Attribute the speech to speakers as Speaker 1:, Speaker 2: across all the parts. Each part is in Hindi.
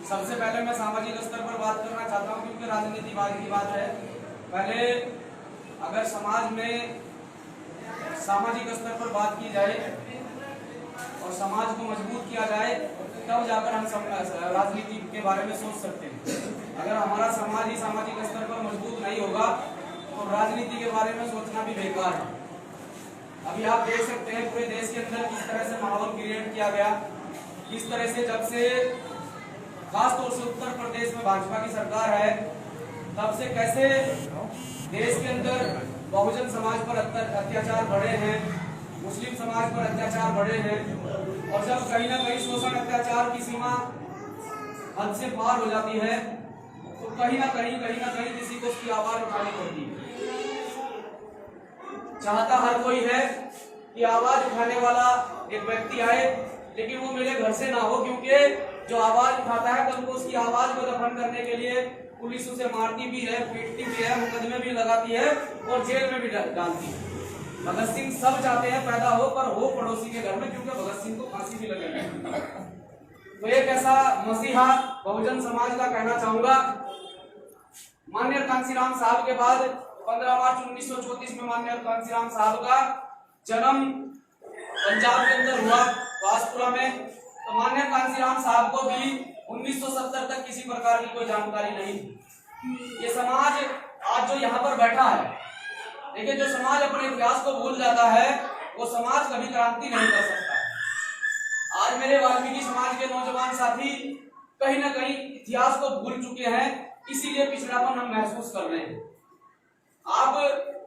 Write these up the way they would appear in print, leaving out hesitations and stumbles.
Speaker 1: सबसे पहले मैं सामाजिक स्तर पर बात करना चाहता हूँ, क्योंकि राजनीति बाद की बात है। पहले अगर समाज में सामाजिक स्तर पर बात की जाए और समाज को मजबूत किया जाए, तब जाकर हम राजनीति के बारे में सोच सकते हैं। अगर हमारा समाज ही सामाजिक स्तर पर मजबूत नहीं होगा तो राजनीति के बारे में सोचना भी बेकार है। अभी आप देख सकते हैं पूरे देश के अंदर किस तरह से माहौल क्रिएट किया गया, किस तरह से जब से खासतौर से उत्तर प्रदेश में भाजपा की सरकार है, तब से कैसे देश के अंदर बहुजन समाज पर अत्याचार बढ़े हैं, मुस्लिम समाज पर अत्याचार बढ़े हैं, और जब कहीं ना कहीं शोषण अत्याचार की सीमा हद से पार हो जाती है तो कहीं ना कहीं किसी को उसकी आवाज उठानी पड़ती है। चाहता हर कोई है कि आवाज उठाने वाला एक व्यक्ति आए, लेकिन वो मेरे घर से ना हो, क्योंकि जो आवाज उठाता है कल को उसकी आवाज को दफन करने के लिए पुलिस उसे मारती भी है, पीटती भी है, मुकदमे भी लगाती है और जेल में भी डालती है। भगत सिंह सब चाहते हैं पैदा हो, पर हो पड़ोसी के घर में, क्योंकि भगत सिंह को फांसी भी लगेगी। तो एक ऐसा मसीहा बहुजन समाज का कहना चाहूंगा, माननीय कांसीराम साहब के बाद 15 मार्च 1934 में माननीय कांसीराम साहब का जन्म पंजाब के अंदर हुआ, वासपुरा में। तो माननीय कांसीराम साहब को भी 1970 तक किसी प्रकार की कोई जानकारी नहीं थी। ये समाज आज जो यहाँ पर बैठा है, देखिए, जो समाज अपने इतिहास को भूल जाता है वो समाज कभी क्रांति नहीं कर सकता। आज मेरे वाल्मीकि समाज के नौजवान साथी कहीं ना कहीं इतिहास को भूल चुके हैं, इसीलिए पिछड़ापन हम महसूस कर रहे हैं। आप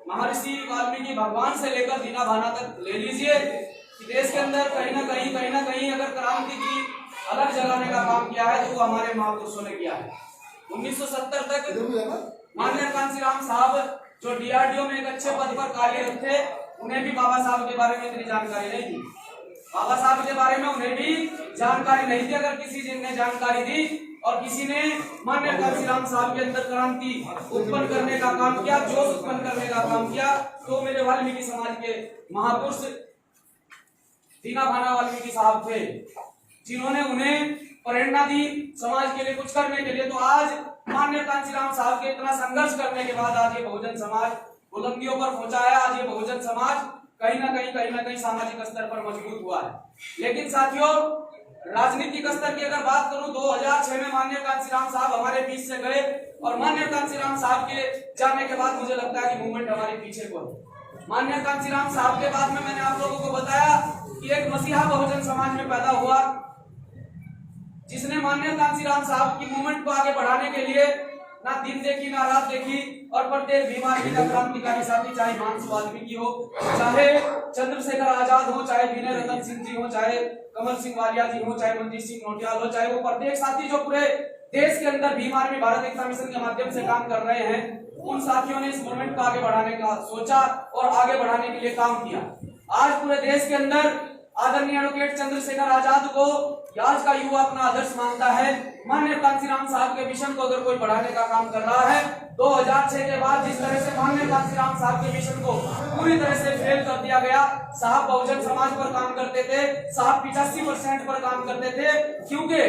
Speaker 1: महर्षि वाल्मीकि भगवान से लेकर दीना भाना तक ले लीजिए कि देश के अंदर कहीं ना कहीं अगर क्रांति की अलग जलाने का काम किया है तो वो हमारे महापुरुषों ने किया है। 1970 तक माननीय कांसीराम साहब जो डीआरडीओ में एक अच्छे पद पर कार्यरत थे, उन्हें भी बाबा साहब के बारे में इतनी जानकारी नहीं थी। बाबा साहब के बारे में उन्हें भी जानकारी नहीं थी। अगर किसी ने जानकारी दी और किसी ने माननीय कांसीराम साहब के अंदर क्रांति उत्पन्न करने का काम किया, जोश उत्पन्न करने का काम किया, तो मेरे वाल्मीकि समाज के महापुरुष दीना भाना वाल्मीकि साहब थे, जिन्होंने उन्हें प्रेरणा दी समाज के लिए कुछ करने के लिए। तो आज माननीय कांसीराम साहब के इतना संघर्ष करने के बाद आज ये बहुजन समाज बुलंदियों पर पहुंचा है। आज ये बहुजन समाज कहीं ना कहीं सामाजिक स्तर पर मजबूत हुआ है। लेकिन साथियों, राजनीतिक स्तर की अगर बात करूं, 2006 में माननीय कांसीराम साहब हमारे बीच से गए, और माननीय कांसीराम साहब के जाने के बाद मुझे लगता है कि मूवमेंट हमारे पीछे को है। माननीय कांसीराम साहब के बाद में मैंने आप लोगों को बताया कि एक मसीहा बहुजन समाज में पैदा हुआ, जिसने माननीय कांसीराम साहब की मूवमेंट को आगे बढ़ाने के लिए ना दिन देखी ना रात देखी, और प्रत्येक बीमारी का क्रांतिकारी साथी, चाहे मानस वाल्मीकि हो, चाहे चंद्रशेखर आजाद हो, चाहे विनय रतन सिंह जी हो, चाहे कमल सिंह वालिया जी हो, चाहे मनजीत सिंह नोटियाल हो, चाहे वो प्रत्येक साथी जो पूरे देश के अंदर भीम आर्मी भारत एकता मिशन के माध्यम से काम कर रहे हैं, उन साथियों ने इस मूवमेंट को आगे बढ़ाने का सोचा और आगे बढ़ाने के लिए काम किया। आज पूरे देश के अंदर आदरणीय एडवोकेट चंद्रशेखर आजाद को आज का युवा अपना आदर्श मानता है। माननीय कांसीराम साहब के मिशन को अगर कोई बढ़ाने का काम कर रहा है, 2006 के बाद जिस तरह से माननीय कांसीराम साहब के मिशन को पूरी तरह से फेल कर दिया गया, साहब बहुजन समाज पर काम करते थे, साहब 85% पर काम करते थे, क्योंकि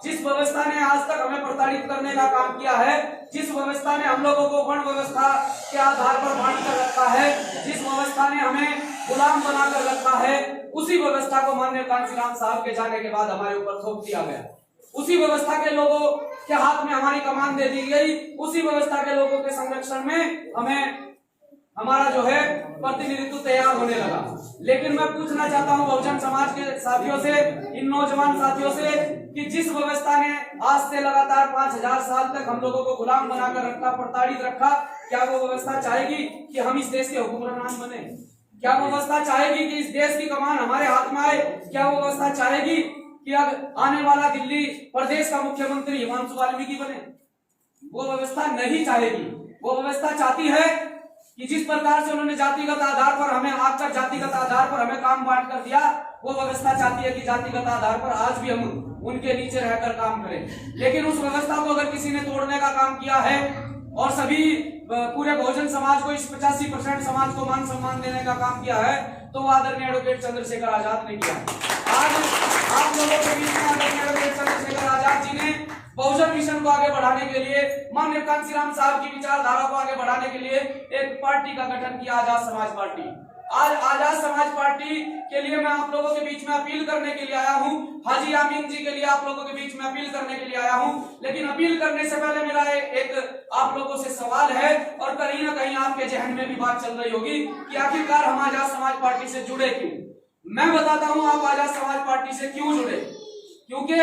Speaker 1: जिस व्यवस्था ने आज तक हमें प्रताड़ित करने का काम किया है, जिस व्यवस्था ने हम लोगों को वर्ण व्यवस्था के आधार पर बांट कर रखा है, जिस व्यवस्था ने हमें गुलाम बनाकर रखा है, उसी व्यवस्था को माननीय कांसीराम साहब के जाने के बाद हमारे ऊपर थोप दिया गया। उसी व्यवस्था के लोगों के हाथ में हमारी कमान दे दी गई, उसी व्यवस्था के लोगों के संरक्षण में हमें हमारा जो है प्रतिनिधित्व तैयार होने लगा। लेकिन मैं पूछना चाहता हूं बहुजन समाज के साथियों से, इन नौजवान साथियों से, कि जिस व्यवस्था ने आज से लगातार 5000 साल तक हम लोगों को गुलाम बनाकर रखा, प्रताड़ित रखा, क्या वो व्यवस्था चाहेगी कि हम इस देश के हुक्मरान बने? क्या वो व्यवस्था चाहेगी कि इस देश की कमान हमारे हाथ में आए? क्या वो व्यवस्था चाहेगी कि अब आने वाला दिल्ली प्रदेश का मुख्यमंत्री हिमांशु वाल्मीकि बने? वो व्यवस्था नहीं चाहेगी। वो व्यवस्था चाहती है कि जिस प्रकार से उन्होंने जातिगत आधार पर हमें आज तक जातिगत आधार पर हमें काम बांट कर दिया, वो व्यवस्था चाहती है कि जातिगत आधार पर आज भी हम उनके नीचे रहकर काम करें। लेकिन उस व्यवस्था को अगर किसी ने तोड़ने का काम किया है और सभी पूरे बहुजन समाज को, इस 85% समाज को मान सम्मान देने का काम किया है, तो आदरणीय एडवोकेट चंद्रशेखर आजाद ने किया। आज आप लोगों के बीच में आदरणीय एडवोकेट चंद्रशेखर आजाद जी ने मिशन को आगे बढ़ाने के लिए, माननीय कांशीराम साहब की विचारधारा को आगे बढ़ाने के लिए एक पार्टी का गठन किया, आजाद समाज पार्टी। आज आजाद समाज पार्टी के लिए मैं आप लोगों के बीच में अपील करने के लिए आया हूं, हाजी आमीन जी के लिए आप लोगों के बीच में अपील करने के लिए आया हूं। लेकिन अपील करने से पहले मेरा एक आप लोगों से सवाल है, और कहीं ना कहीं आपके जहन में भी बात चल रही होगी कि आखिरकार हम आजाद समाज पार्टी से जुड़े क्यों। मैं बताता हूं आप आजाद समाज पार्टी से क्यों जुड़े। क्योंकि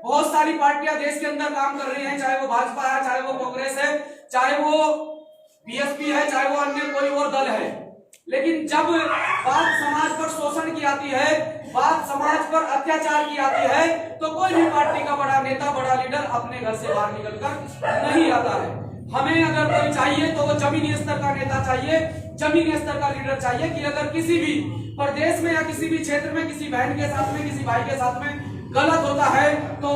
Speaker 1: बहुत सारी पार्टियां देश के अंदर काम कर रही हैं, चाहे वो भाजपा है, चाहे वो कांग्रेस है, चाहे वो बीएसपी है, चाहे वो अन्य कोई और दल है। लेकिन जब बात समाज पर शोषण की आती है, बात समाज पर अत्याचार की आती है, तो कोई भी पार्टी का बड़ा नेता, बड़ा लीडर अपने घर से बाहर निकलकर नहीं आता है। हमें अगर कोई चाहिए तो वो जमीनी स्तर का नेता चाहिए, जमीनी स्तर का लीडर चाहिए कि अगर किसी भी प्रदेश में या किसी भी क्षेत्र में किसी बहन के साथ में, किसी भाई के साथ में गलत होता है, तो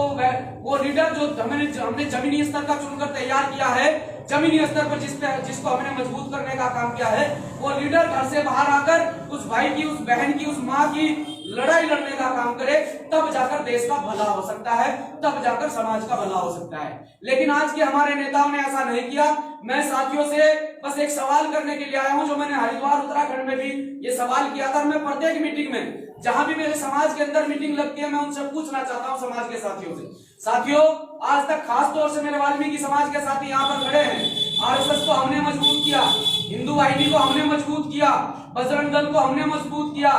Speaker 1: वो लीडर जो हमने जमीनी स्तर का चुनकर तैयार किया है, जमीनी स्तर पर जिसको हमने मजबूत करने का काम किया है, वो लीडर घर से बाहर आकर उस भाई की, उस बहन की, उस माँ की लड़ाई लड़ने का काम करे, तब जाकर देश का भला हो सकता है, तब जाकर समाज का भला हो सकता है। लेकिन आज के हमारे नेताओं ने ऐसा नहीं किया। मैं साथियों से बस एक सवाल करने के लिए आया हूं, जो मैंने हरिद्वार उत्तराखंड में भी ये सवाल किया था। मैं प्रत्येक मीटिंग में, जहां भी मेरे समाज के अंदर मीटिंग लगती है, मैं उनसे पूछना चाहता हूं समाज के साथियों से, साथियों आज तक खास तौर से मेरे वाल्मीकि समाज के साथी यहाँ पर खड़े हैं, आरएसएस को हमने मजबूत किया, हिंदू वाहिनी को हमने मजबूत किया, बजरंग दल को हमने मजबूत किया,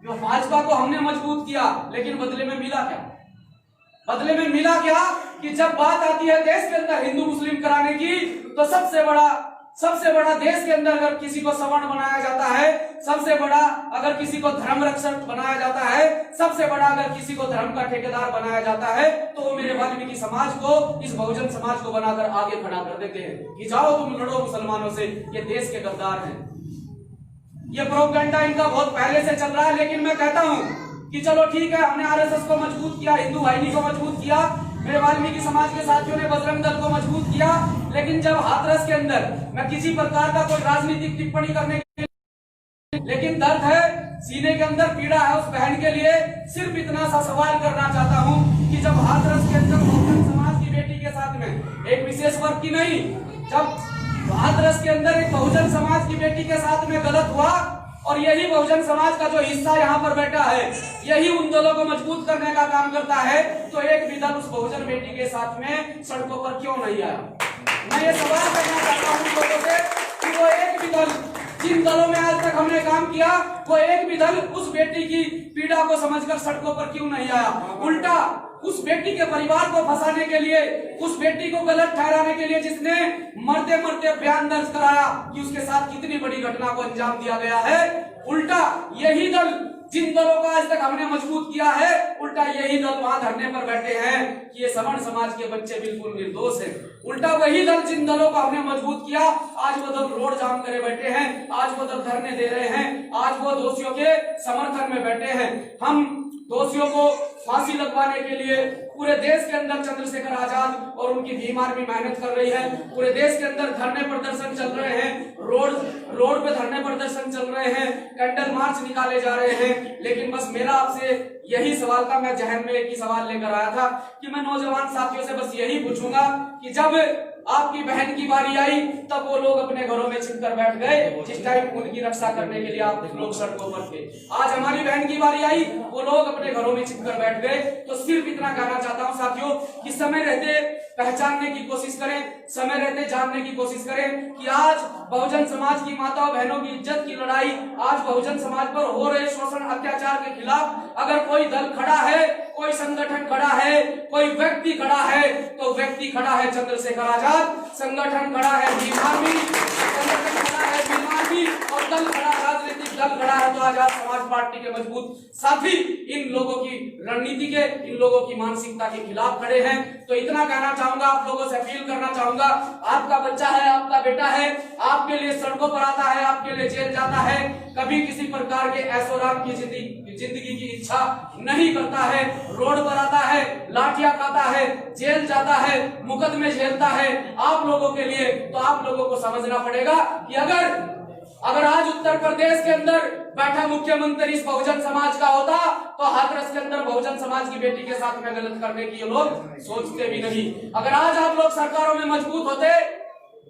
Speaker 1: भाजपा को हमने मजबूत किया, लेकिन बदले में मिला क्या? बदले में मिला क्या कि जब बात आती है देश के अंदर हिंदू मुस्लिम कराने की, तो सबसे बड़ा देश के अंदर अगर किसी को सवर्ण बनाया जाता है, सबसे बड़ा अगर किसी को धर्म रक्षक बनाया जाता है, सबसे बड़ा अगर किसी को धर्म का ठेकेदार बनाया जाता है, तो वो मेरे वाल्मीकि समाज को, इस बहुजन समाज को बनाकर आगे खड़ा कर देते हैं कि जाओ तुम लड़ो मुसलमानों से, ये देश के गद्दार हैं। ये प्रोपेगेंडा इनका बहुत पहले से चल रहा है। लेकिन मैं कहता हूं कि चलो ठीक है, हमने आरएसएस को मजबूत किया, हिंदू वाहिनी को मजबूत किया, मेरे वाल्मीकि समाज के साथियों ने बजरंग दल को मजबूत किया, लेकिन जब हाथरस के अंदर मैं किसी प्रकार का कोई राजनीतिक टिप्पणी करने के, लेकिन दर्द है, सीने के अंदर पीड़ा है उस बहन के लिए, सिर्फ इतना सा सवाल करना चाहता हूं कि जब हाथरस के अंदर बहुजन समाज की बेटी के साथ में, एक विशेष वर्ग की नहीं, जब हाथरस के अंदर एक बहुजन समाज की बेटी के साथ में गलत हुआ, और यही बहुजन समाज का जो हिस्सा यहाँ पर बैठा है, यही उन दलों को मजबूत करने का काम करता है, तो एक भी दल उस बहुजन बेटी के साथ में सड़कों पर क्यों नहीं आया? मैं ये सवाल करना चाहता हूं लोगों से कि वो एक भी दल, जिन दलों में आज तक हमने काम किया, वो एक भी दल उस बेटी की पीड़ा को समझकर सड़कों पर क्यों नहीं आया? उल्टा उस बेटी के परिवार को फंसाने के लिए, उस बेटी को गलत ठहराने के लिए, जिसने मरते मरते बयान दर्ज कराया कि उसके साथ कितनी बड़ी घटना को अंजाम दिया गया है, उल्टा यही दल, जिन दलों को आज तक हमने मजबूत किया है, उल्टा यही दल वहां धरने पर बैठे हैं कि ये सवर्ण समाज के बच्चे बिल्कुल निर्दोष हैं। उल्टा वही दल, जिन दलों को हमने मजबूत किया, आज वो दल रोड जाम करे बैठे हैं, आज वो दल धरने दे रहे हैं, आज वो दोषियों के समर्थन में बैठे हैं। हम दोषियों को फांसी लगवाने के लिए पूरे देश के अंदर चंद्रशेखर आजाद और उनकी भीम आर्मी मेहनत कर रही है, पूरे देश के अंदर धरने प्रदर्शन चल रहे हैं, रोड पे धरने प्रदर्शन चल रहे हैं, कैंडल मार्च निकाले जा रहे हैं। लेकिन बस मेरा आपसे यही सवाल था, मैं जहन में एक ही सवाल लेकर आया था कि मैं नौजवान साथियों से बस यही पूछूंगा कि जब आपकी बहन की बारी आई, तब वो लोग अपने घरों में छिपकर बैठ गए, जिस टाइम उनकी रक्षा करने के लिए आप लोग सड़कों पर थे। आज हमारी बहन की बारी आई, वो लोग अपने घरों में छिपकर बैठ गए। तो सिर्फ इतना कहना चाहता हूं साथियों कि समय रहते पहचानने की कोशिश करें, समय रहते जानने की कोशिश करें कि आज बहुजन समाज की माताओं बहनों की इज्जत की लड़ाई, आज बहुजन समाज पर हो रहे शोषण अत्याचार के खिलाफ अगर कोई दल खड़ा है, कोई संगठन खड़ा है, कोई व्यक्ति खड़ा है, तो व्यक्ति खड़ा है चंद्रशेखर आजाद, संगठन खड़ा है भीम आर्मी, संगठन खड़ा है भीम आर्मी, और दल खड़ा, राजनीतिक दल खड़ा है तो आजाद समाज पार्टी के मजबूत साथी इन लोगों की रणनीति के, इन लोगों की मानसिकता के खिलाफ खड़े हैं। तो इतना कहना चाहूंगा, आप लोगों से अपील करना चाहूंगा, आपका बच्चा है, आपका बेटा है, आपके लिए सड़कों पर आता है, आपके लिए जेल जाता है, कभी किसी प्रकार के ऐशोआराम की जिंदगी की इच्छा नहीं करता है, रोड पर आता है, लाठियां खाता है, जेल जाता है, मुकदमे झेलता है आप लोगों के लिए, तो आप लोगों को समझना पड़ेगा कि अगर अगर आज उत्तर प्रदेश के अंदर बैठा मुख्यमंत्री इस बहुजन समाज का होता तो हाथरस के अंदर बहुजन समाज की बेटी के साथ में गलत करने की ये लोग सोचते भी नहीं। अगर आज आप लोग सरकारों में मजबूत होते,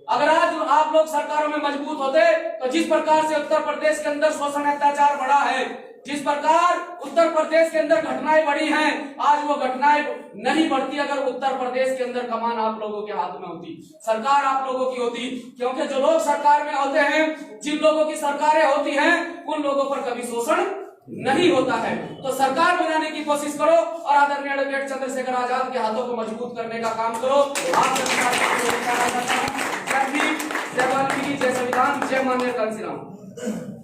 Speaker 1: अगर आज आप लोग सरकारों में मजबूत होते तो जिस प्रकार से उत्तर प्रदेश के अंदर शोषण अत्याचार बढ़ा है, जिस प्रकार उत्तर प्रदेश के अंदर घटनाएं बढ़ी हैं, आज वो घटनाएं नहीं बढ़ती अगर उत्तर प्रदेश के अंदर कमान आप लोगों के हाथ में होती, सरकार आप लोगों की होती। क्योंकि जो लोग सरकार में होते हैं, जिन लोगों की सरकारें होती हैं, उन लोगों पर कभी शोषण नहीं होता है। तो सरकार बनाने की कोशिश करो और आदरणीय एडवोकेट चंद्रशेखर आजाद के हाथों को मजबूत करने का काम करो। आप जय भीम, जय वाल्मीकि, जय संविधान, जय माननीय कांशीराम।